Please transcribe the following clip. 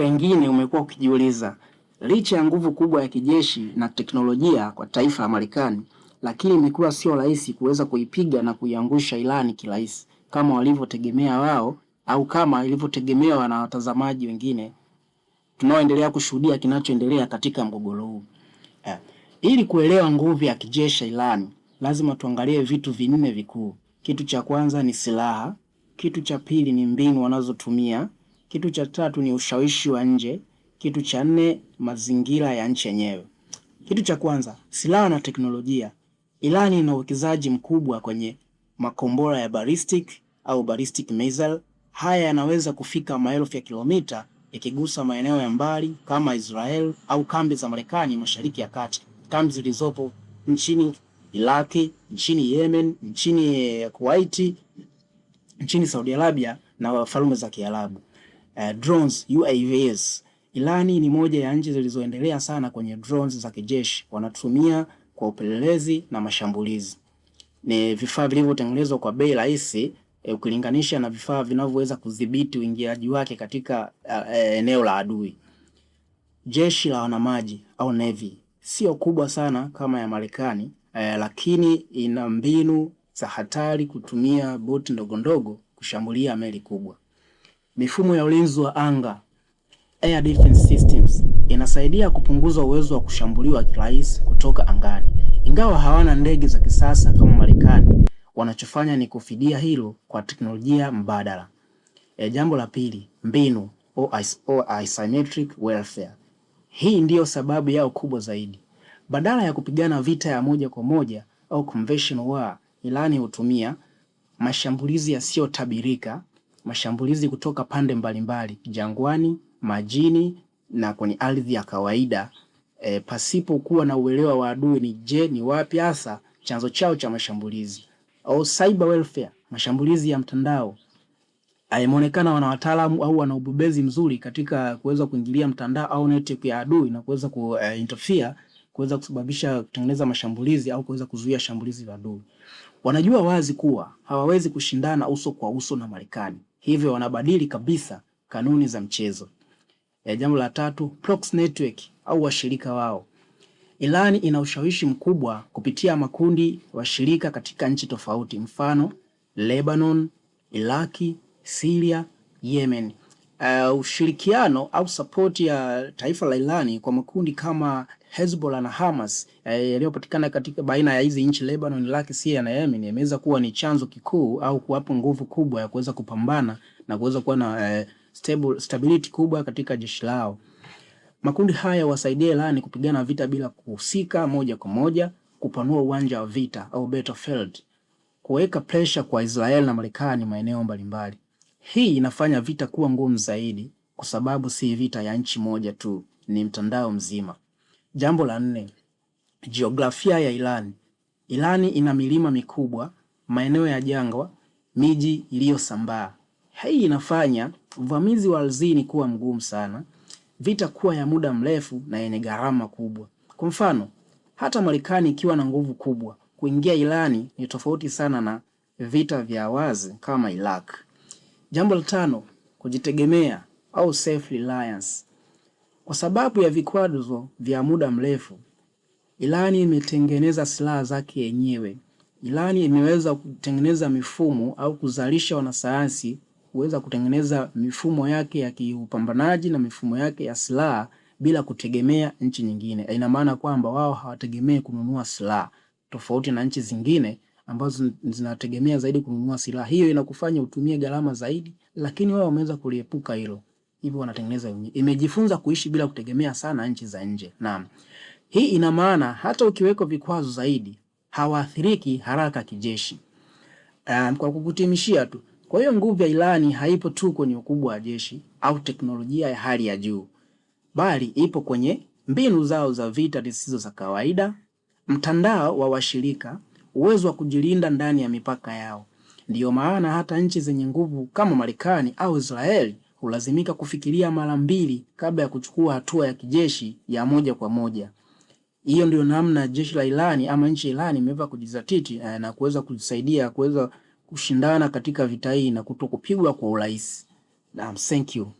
Pengine umekuwa ukijiuliza, licha ya nguvu kubwa ya kijeshi na teknolojia kwa taifa la Marekani, lakini imekuwa sio rahisi kuweza kuipiga na kuiangusha Irani kirahisi kama walivyotegemea wao au kama ilivyotegemewa na watazamaji wengine tunaoendelea kushuhudia kinachoendelea katika mgogoro huu. Ili kuelewa nguvu ya kijeshi ya Irani, lazima tuangalie vitu vinne vikuu. Kitu cha kwanza ni silaha, kitu cha pili ni mbinu wanazotumia, kitu cha tatu ni ushawishi wa nje, kitu cha nne mazingira ya nchi yenyewe. Kitu cha kwanza, silaha na teknolojia. Irani ina uwekezaji mkubwa kwenye makombora ya ballistic au ballistic missile. Haya yanaweza kufika maelfu ya kilomita yakigusa maeneo ya mbali kama Israel au kambi za Marekani Mashariki ya Kati, kambi zilizopo nchini Iraki, nchini Yemen, nchini Kuwait, nchini Saudi Arabia na Falme za Kiarabu. Drones, UAVs. Irani ni moja ya nchi zilizoendelea sana kwenye drones za kijeshi. Wanatumia kwa upelelezi na mashambulizi. Ni vifaa vilivyotengenezwa kwa bei rahisi ukilinganisha na vifaa vinavyoweza kudhibiti uingiaji wake katika eneo la adui. Jeshi la wanamaji au Navy sio kubwa sana kama ya Marekani, lakini ina mbinu za hatari kutumia boti ndogo ndogo kushambulia meli kubwa. Mifumo ya ulinzi wa anga, air defense systems, inasaidia kupunguza uwezo wa kushambuliwa kirahisi kutoka angani. Ingawa hawana ndege za kisasa kama Marekani, wanachofanya ni kufidia hilo kwa teknolojia mbadala. Jambo la pili, mbinu au asymmetric warfare. Hii ndiyo sababu yao kubwa zaidi. Badala ya kupigana vita ya moja kwa moja au conventional war, Irani hutumia mashambulizi yasiyotabirika, mashambulizi kutoka pande mbalimbali, jangwani, majini na kwenye ardhi ya kawaida, pasipo kuwa na uelewa wa adui ni wapi hasa chanzo chao cha mashambulizi. Au cyber warfare, mashambulizi ya mtandao. Imeonekana wana wataalamu au wana ubobezi mzuri katika kuweza kuingilia mtandao au network ya adui na kuweza interfere, kuweza kusababisha kutengeneza mashambulizi au kuweza kuzuia shambulizi la adui. Wanajua wazi kuwa hawawezi kushindana uso kwa uso na Marekani. Hivyo wanabadili kabisa kanuni za mchezo. Jambo la tatu, proxy network au washirika wao. Irani ina ushawishi mkubwa kupitia makundi washirika katika nchi tofauti, mfano Lebanon, Iraki, Syria, Yemen. Ushirikiano au support ya taifa la Irani kwa makundi kama Hezbollah na Hamas yaliyopatikana katika baina ya hizi nchi Lebanon, Iraki, Syria na Yemen yameweza kuwa ni chanzo kikuu au kuwapa nguvu kubwa ya kuweza kupambana na kuweza kuwa na stability kubwa katika jeshi lao. Makundi haya wasaidia Irani kupigana vita bila kuhusika moja kwa moja, kupanua uwanja wa vita au battlefield, kuweka pressure kwa Israel na Marekani maeneo mbalimbali. Hii inafanya vita kuwa ngumu zaidi kwa sababu si vita ya nchi moja tu, ni mtandao mzima. Jambo la nne, jiografia ya Irani. Irani ina milima mikubwa, maeneo ya jangwa, miji iliyosambaa. Hii inafanya uvamizi wa ardhini kuwa mgumu sana, vita kuwa ya muda mrefu na yenye gharama kubwa. Kwa mfano, hata Marekani ikiwa na nguvu kubwa, kuingia Irani ni tofauti sana na vita vya wazi kama Iraq. Jambo la tano, kujitegemea au self reliance. Kwa sababu ya vikwazo vya muda mrefu, Irani imetengeneza silaha zake yenyewe. Irani imeweza kutengeneza mifumo au kuzalisha wanasayansi kuweza kutengeneza mifumo yake ya kiupambanaji na mifumo yake ya silaha bila kutegemea nchi nyingine. Ina maana kwamba wao hawategemei kununua silaha tofauti na nchi zingine ambazo zinategemea zaidi kununua silaha. Hiyo inakufanya utumie gharama zaidi, lakini wao wameweza kuliepuka hilo. Hivyo wanatengeneza wenyewe. Imejifunza kuishi bila kutegemea sana nchi za nje. Naam. Hii ina maana hata ukiweka vikwazo zaidi, hawaathiriki haraka kijeshi. Kwa kukutimishia tu, kwa hiyo nguvu ya Irani haipo tu kwenye ukubwa wa jeshi au teknolojia ya hali ya juu, bali ipo kwenye mbinu zao za vita zisizo za kawaida, mtandao wa washirika, uwezo wa kujilinda ndani ya mipaka yao. Ndiyo maana hata nchi zenye nguvu kama Marekani au Israeli hulazimika kufikiria mara mbili kabla ya kuchukua hatua ya kijeshi ya moja kwa moja. Hiyo ndio namna jeshi la Irani ama nchi ya Irani imeweza kujizatiti na kuweza kujisaidia kuweza kushindana katika vita hii na kutokupigwa kwa urahisi. Naam, thank you.